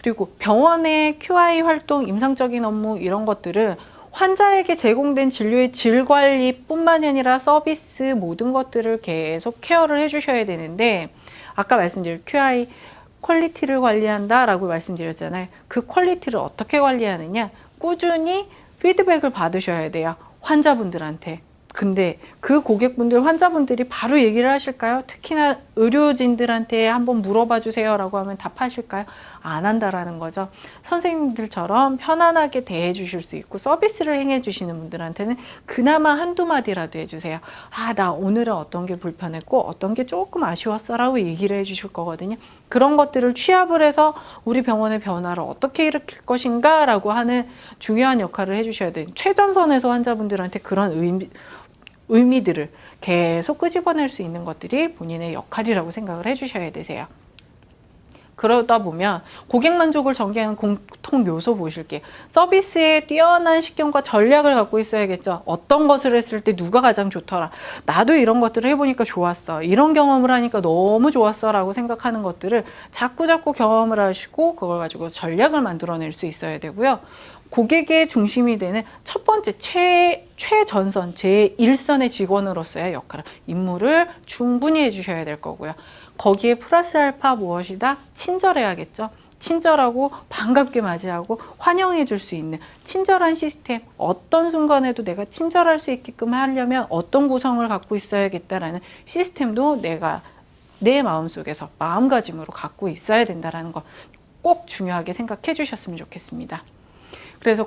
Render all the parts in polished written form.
그리고 병원의 QI 활동, 임상적인 업무 이런 것들은 환자에게 제공된 진료의 질 관리뿐만이 아니라 서비스 모든 것들을 계속 케어를 해주셔야 되는데, 아까 말씀드린 QI 퀄리티를 관리한다 라고 말씀드렸잖아요. 그 퀄리티를 어떻게 관리하느냐, 꾸준히 피드백을 받으셔야 돼요, 환자분들한테. 근데 그 고객분들, 환자분들이 바로 얘기를 하실까요? 특히나 의료진들한테 한번 물어봐 주세요 라고 하면 답하실까요? 안 한다라는 거죠. 선생님들처럼 편안하게 대해 주실 수 있고 서비스를 행해 주시는 분들한테는 그나마 한두 마디라도 해주세요. 아, 나 오늘은 어떤 게 불편했고 어떤 게 조금 아쉬웠어 라고 얘기를 해 주실 거거든요. 그런 것들을 취합을 해서 우리 병원의 변화를 어떻게 일으킬 것인가 라고 하는 중요한 역할을 해 주셔야 돼요. 최전선에서 환자분들한테 그런 의미들을 계속 끄집어낼 수 있는 것들이 본인의 역할이라고 생각을 해주셔야 되세요. 그러다 보면 고객 만족을 전개하는 공통 요소 보실게요. 서비스에 뛰어난 식견과 전략을 갖고 있어야겠죠. 어떤 것을 했을 때 누가 가장 좋더라, 나도 이런 것들을 해보니까 좋았어, 이런 경험을 하니까 너무 좋았어 라고 생각하는 것들을 자꾸 경험을 하시고 그걸 가지고 전략을 만들어낼 수 있어야 되고요. 고객의 중심이 되는 첫 번째 최전선, 제1선의 직원으로서의 역할을, 임무를 충분히 해주셔야 될 거고요. 거기에 플러스 알파 무엇이다? 친절해야겠죠. 친절하고 반갑게 맞이하고 환영해 줄 수 있는 친절한 시스템, 어떤 순간에도 내가 친절할 수 있게끔 하려면 어떤 구성을 갖고 있어야겠다라는 시스템도 내가 내 마음속에서 마음가짐으로 갖고 있어야 된다는 거 꼭 중요하게 생각해 주셨으면 좋겠습니다. 그래서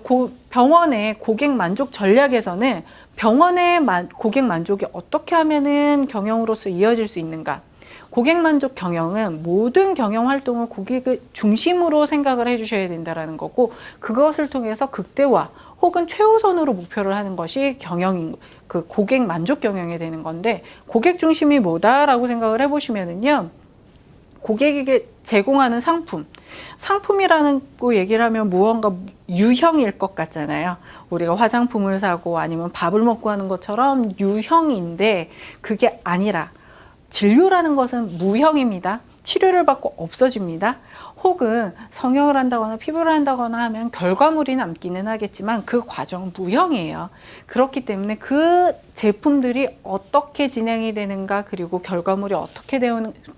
병원의 고객 만족 전략에서는 병원의 고객 만족이 어떻게 하면은 경영으로서 이어질 수 있는가? 고객 만족 경영은 모든 경영 활동을 고객을 중심으로 생각을 해주셔야 된다는 거고, 그것을 통해서 극대화 혹은 최우선으로 목표를 하는 것이 경영인, 그 고객 만족 경영이 되는 건데, 고객 중심이 뭐다라고 생각을 해보시면은요, 고객에게 제공하는 상품이라는 거 얘기를 하면 무언가 유형일 것 같잖아요. 우리가 화장품을 사고 아니면 밥을 먹고 하는 것처럼 유형인데, 그게 아니라 진료라는 것은 무형입니다. 치료를 받고 없어집니다. 혹은 성형을 한다거나 피부를 한다거나 하면 결과물이 남기는 하겠지만 그 과정은 무형이에요. 그렇기 때문에 그 제품들이 어떻게 진행이 되는가, 그리고 결과물이 어떻게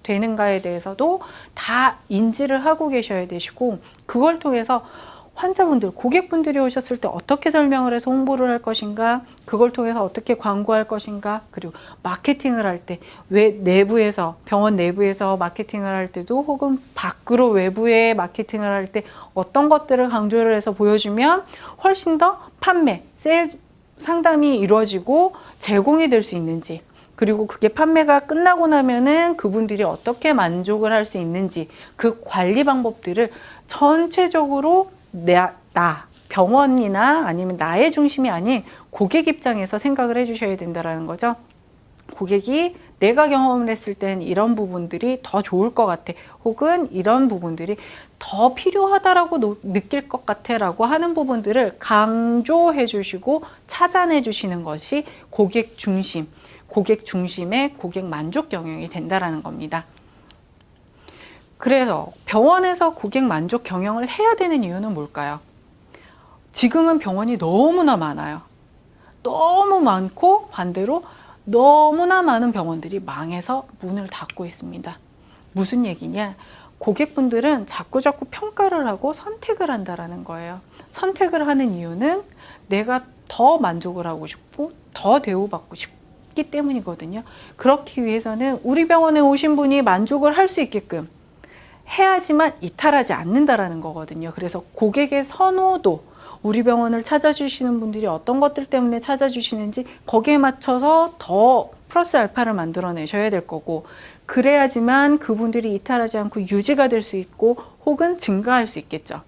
되는가에 대해서도 다 인지를 하고 계셔야 되시고, 그걸 통해서 환자분들, 고객분들이 오셨을 때 어떻게 설명을 해서 홍보를 할 것인가, 그걸 통해서 어떻게 광고할 것인가, 그리고 마케팅을 할 때 왜 내부에서, 병원 내부에서 마케팅을 할 때도 혹은 밖으로 외부에 마케팅을 할 때 어떤 것들을 강조를 해서 보여주면 훨씬 더 판매, 세일즈 상담이 이루어지고 제공이 될 수 있는지, 그리고 그게 판매가 끝나고 나면은 그분들이 어떻게 만족을 할 수 있는지, 그 관리 방법들을 전체적으로 나, 병원이나 아니면 나의 중심이 아닌 고객 입장에서 생각을 해주셔야 된다는 거죠. 고객이 내가 경험을 했을 땐 이런 부분들이 더 좋을 것 같아, 혹은 이런 부분들이 더 필요하다라고 느낄 것 같아 라고 하는 부분들을 강조해 주시고 찾아내 주시는 것이 고객 중심의 고객 만족 경영이 된다는 겁니다. 그래서 병원에서 고객 만족 경영을 해야 되는 이유는 뭘까요? 지금은 병원이 너무나 많아요. 너무 많고 반대로 너무나 많은 병원들이 망해서 문을 닫고 있습니다. 무슨 얘기냐? 고객분들은 자꾸 평가를 하고 선택을 한다는 거예요. 선택을 하는 이유는 내가 더 만족을 하고 싶고 더 대우받고 싶기 때문이거든요. 그렇기 위해서는 우리 병원에 오신 분이 만족을 할 수 있게끔 해야지만 이탈하지 않는다라는 거거든요. 그래서 고객의 선호도, 우리 병원을 찾아주시는 분들이 어떤 것들 때문에 찾아주시는지 거기에 맞춰서 더 플러스 알파를 만들어내셔야 될 거고, 그래야지만 그분들이 이탈하지 않고 유지가 될 수 있고 혹은 증가할 수 있겠죠.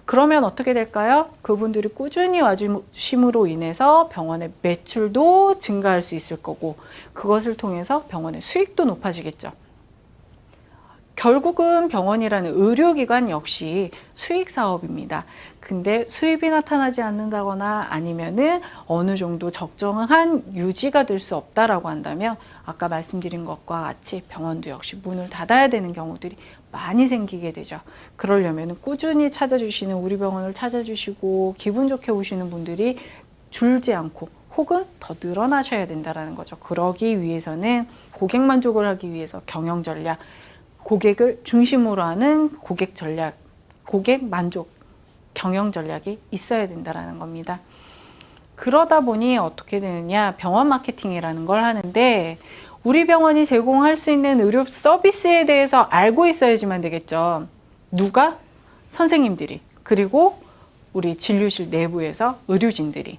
그러면 어떻게 될까요? 그분들이 꾸준히 와주심으로 인해서 병원의 매출도 증가할 수 있을 거고, 그것을 통해서 병원의 수익도 높아지겠죠. 결국은 병원이라는 의료기관 역시 수익 사업입니다. 근데 수입이 나타나지 않는다거나 아니면은 어느 정도 적정한 유지가 될 수 없다라고 한다면 아까 말씀드린 것과 같이 병원도 역시 문을 닫아야 되는 경우들이 많이 생기게 되죠. 그러려면 꾸준히 찾아주시는 우리 병원을 찾아주시고 기분 좋게 오시는 분들이 줄지 않고 혹은 더 늘어나셔야 된다는 거죠. 그러기 위해서는 고객 만족을 하기 위해서 경영 전략, 고객을 중심으로 하는 고객 전략, 고객 만족, 경영 전략이 있어야 된다는 겁니다. 그러다 보니 어떻게 되느냐, 병원 마케팅이라는 걸 하는데 우리 병원이 제공할 수 있는 의료 서비스에 대해서 알고 있어야지만 되겠죠. 누가? 선생님들이, 그리고 우리 진료실 내부에서 의료진들이.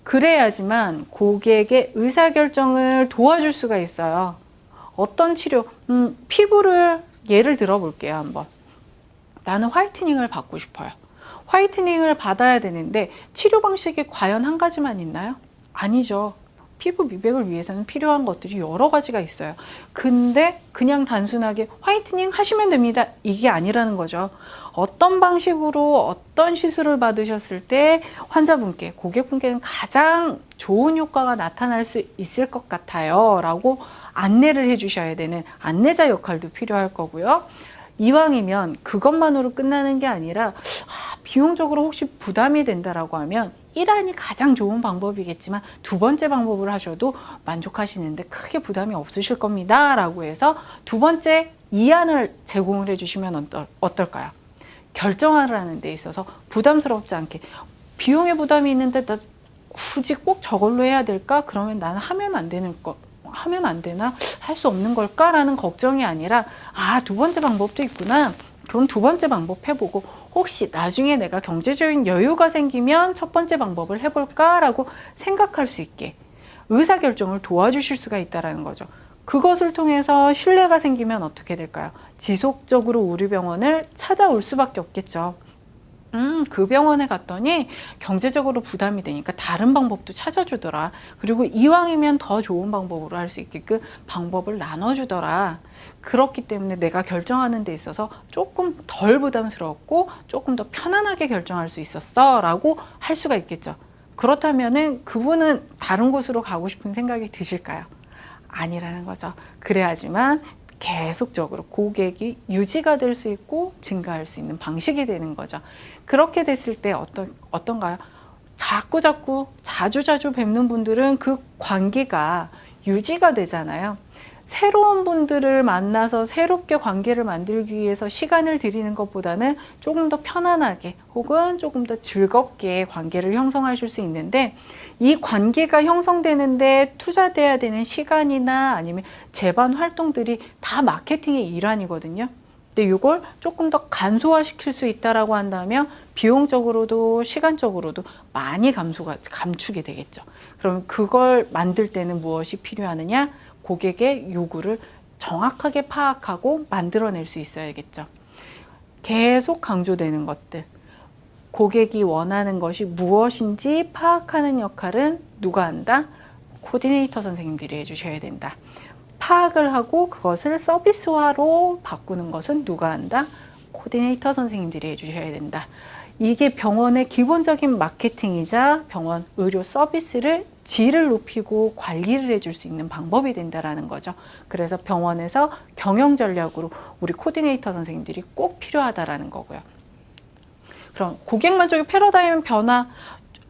그래야지만 고객의 의사결정을 도와줄 수가 있어요. 어떤 치료, 피부를 예를 들어 볼게요. 한번. 나는 화이트닝을 받고 싶어요. 화이트닝을 받아야 되는데 치료 방식이 과연 한 가지만 있나요? 아니죠. 피부 미백을 위해서는 필요한 것들이 여러 가지가 있어요. 근데 그냥 단순하게 화이트닝 하시면 됩니다, 이게 아니라는 거죠. 어떤 방식으로 어떤 시술을 받으셨을 때 환자분께, 고객분께는 가장 좋은 효과가 나타날 수 있을 것 같아요 라고 안내를 해 주셔야 되는 안내자 역할도 필요할 거고요. 이왕이면 그것만으로 끝나는 게 아니라 비용적으로 혹시 부담이 된다라고 하면 1안이 가장 좋은 방법이겠지만 두 번째 방법을 하셔도 만족하시는데 크게 부담이 없으실 겁니다 라고 해서 두 번째 2안을 제공을 해주시면 어떨까요? 결정을 하는 데 있어서 부담스럽지 않게, 비용의 부담이 있는데 나 굳이 꼭 저걸로 해야 될까? 그러면 나는 하면 안 되나? 할 수 없는 걸까? 라는 걱정이 아니라 두 번째 방법도 있구나. 그럼 두 번째 방법 해보고 혹시 나중에 내가 경제적인 여유가 생기면 첫 번째 방법을 해볼까? 라고 생각할 수 있게 의사결정을 도와주실 수가 있다는 거죠. 그것을 통해서 신뢰가 생기면 어떻게 될까요? 지속적으로 우리 병원을 찾아올 수밖에 없겠죠. 그 병원에 갔더니 경제적으로 부담이 되니까 다른 방법도 찾아주더라. 그리고 이왕이면 더 좋은 방법으로 할 수 있게끔 방법을 나눠주더라. 그렇기 때문에 내가 결정하는 데 있어서 조금 덜 부담스럽고 조금 더 편안하게 결정할 수 있었어 라고 할 수가 있겠죠. 그렇다면은 그분은 다른 곳으로 가고 싶은 생각이 드실까요? 아니라는 거죠. 그래야지만 계속적으로 고객이 유지가 될 수 있고 증가할 수 있는 방식이 되는 거죠. 그렇게 됐을 때 어떤가요? 자주 뵙는 분들은 그 관계가 유지가 되잖아요. 새로운 분들을 만나서 새롭게 관계를 만들기 위해서 시간을 들이는 것보다는 조금 더 편안하게 혹은 조금 더 즐겁게 관계를 형성하실 수 있는데, 이 관계가 형성되는데 투자돼야 되는 시간이나 아니면 제반 활동들이 다 마케팅의 일환이거든요. 근데 이걸 조금 더 간소화시킬 수 있다라고 한다면 비용적으로도 시간적으로도 많이 감추게 되겠죠. 그럼 그걸 만들 때는 무엇이 필요하느냐? 고객의 요구를 정확하게 파악하고 만들어낼 수 있어야겠죠. 계속 강조되는 것들, 고객이 원하는 것이 무엇인지 파악하는 역할은 누가 한다? 코디네이터 선생님들이 해주셔야 된다. 파악을 하고 그것을 서비스화로 바꾸는 것은 누가 한다? 코디네이터 선생님들이 해주셔야 된다. 이게 병원의 기본적인 마케팅이자 병원 의료 서비스를 질을 높이고 관리를 해줄 수 있는 방법이 된다는 거죠. 그래서 병원에서 경영 전략으로 우리 코디네이터 선생님들이 꼭 필요하다라는 거고요. 그럼 고객 만족의 패러다임 변화,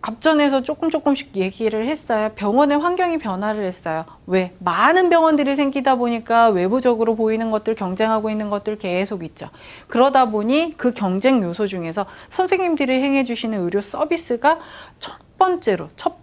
앞전에서 조금씩 얘기를 했어요. 병원의 환경이 변화를 했어요. 왜? 많은 병원들이 생기다 보니까 외부적으로 보이는 것들, 경쟁하고 있는 것들 계속 있죠. 그러다 보니 그 경쟁 요소 중에서 선생님들이 행해 주시는 의료 서비스가 첫 번째로 첫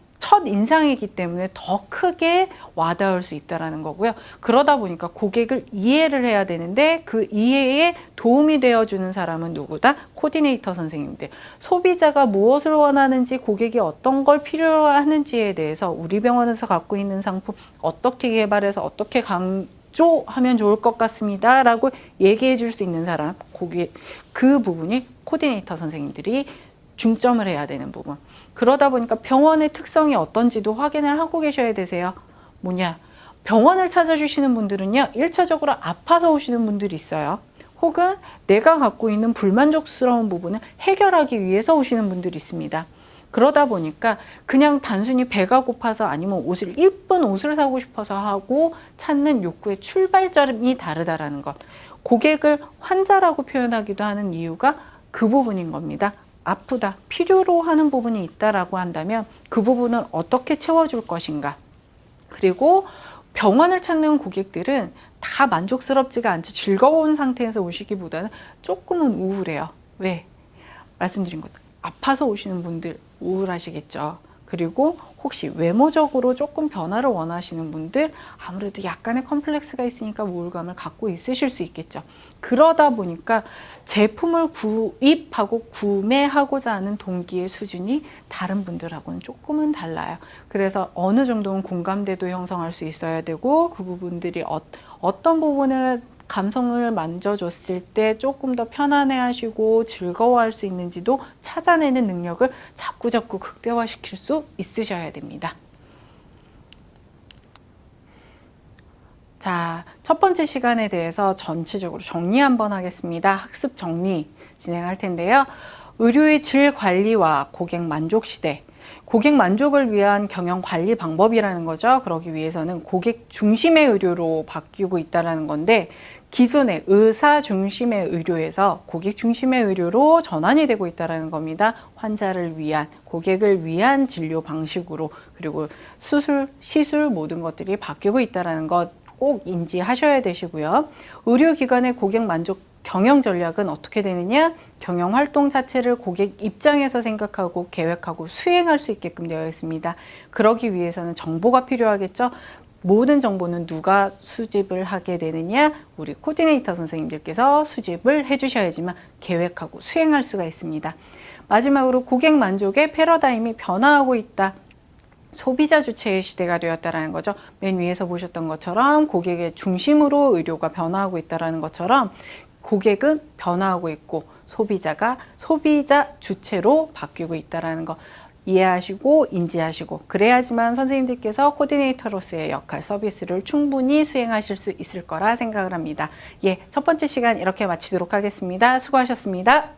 인상이기 때문에 더 크게 와닿을 수 있다는 거고요. 그러다 보니까 고객을 이해를 해야 되는데 그 이해에 도움이 되어주는 사람은 누구다? 코디네이터 선생님들. 소비자가 무엇을 원하는지, 고객이 어떤 걸 필요하는지에 대해서 우리 병원에서 갖고 있는 상품 어떻게 개발해서 어떻게 강조하면 좋을 것 같습니다 라고 얘기해 줄 수 있는 사람, 그 부분이 코디네이터 선생님들이 중점을 해야 되는 부분. 그러다 보니까 병원의 특성이 어떤지도 확인을 하고 계셔야 되세요. 뭐냐? 병원을 찾아주시는 분들은요, 1차적으로 아파서 오시는 분들이 있어요. 혹은 내가 갖고 있는 불만족스러운 부분을 해결하기 위해서 오시는 분들이 있습니다. 그러다 보니까 그냥 단순히 배가 고파서 아니면 이쁜 옷을 사고 싶어서 하고 찾는 욕구의 출발점이 다르다라는 것. 고객을 환자라고 표현하기도 하는 이유가 그 부분인 겁니다. 아프다, 필요로 하는 부분이 있다라고 한다면 그 부분을 어떻게 채워줄 것인가. 그리고 병원을 찾는 고객들은 다 만족스럽지가 않죠. 즐거운 상태에서 오시기보다는 조금은 우울해요. 왜? 말씀드린 것, 아파서 오시는 분들 우울하시겠죠. 그리고 혹시 외모적으로 조금 변화를 원하시는 분들, 아무래도 약간의 컴플렉스가 있으니까 우울감을 갖고 있으실 수 있겠죠. 그러다 보니까 제품을 구입하고 구매하고자 하는 동기의 수준이 다른 분들하고는 조금은 달라요. 그래서 어느 정도는 공감대도 형성할 수 있어야 되고, 그 부분들이 어떤 부분을 감성을 만져줬을 때 조금 더 편안해 하시고 즐거워할 수 있는지도 찾아내는 능력을 자꾸자꾸 극대화시킬 수 있으셔야 됩니다. 자, 첫 번째 시간에 대해서 전체적으로 정리 한번 하겠습니다. 학습 정리 진행할 텐데요. 의료의 질 관리와 고객 만족 시대. 고객 만족을 위한 경영 관리 방법이라는 거죠. 그러기 위해서는 고객 중심의 의료로 바뀌고 있다는 건데, 기존의 의사 중심의 의료에서 고객 중심의 의료로 전환이 되고 있다는 겁니다. 환자를 위한, 고객을 위한 진료 방식으로, 그리고 수술, 시술 모든 것들이 바뀌고 있다는 것 꼭 인지하셔야 되시고요. 의료기관의 고객 만족 경영 전략은 어떻게 되느냐? 경영 활동 자체를 고객 입장에서 생각하고 계획하고 수행할 수 있게끔 되어 있습니다. 그러기 위해서는 정보가 필요하겠죠. 모든 정보는 누가 수집을 하게 되느냐? 우리 코디네이터 선생님들께서 수집을 해주셔야지만 계획하고 수행할 수가 있습니다. 마지막으로 고객 만족의 패러다임이 변화하고 있다. 소비자 주체의 시대가 되었다는 거죠. 맨 위에서 보셨던 것처럼 고객의 중심으로 의료가 변화하고 있다는 것처럼 고객은 변화하고 있고 소비자가 소비자 주체로 바뀌고 있다는 거 이해하시고 인지하시고, 그래야지만 선생님들께서 코디네이터로서의 역할, 서비스를 충분히 수행하실 수 있을 거라 생각을 합니다. 첫 번째 시간 이렇게 마치도록 하겠습니다. 수고하셨습니다.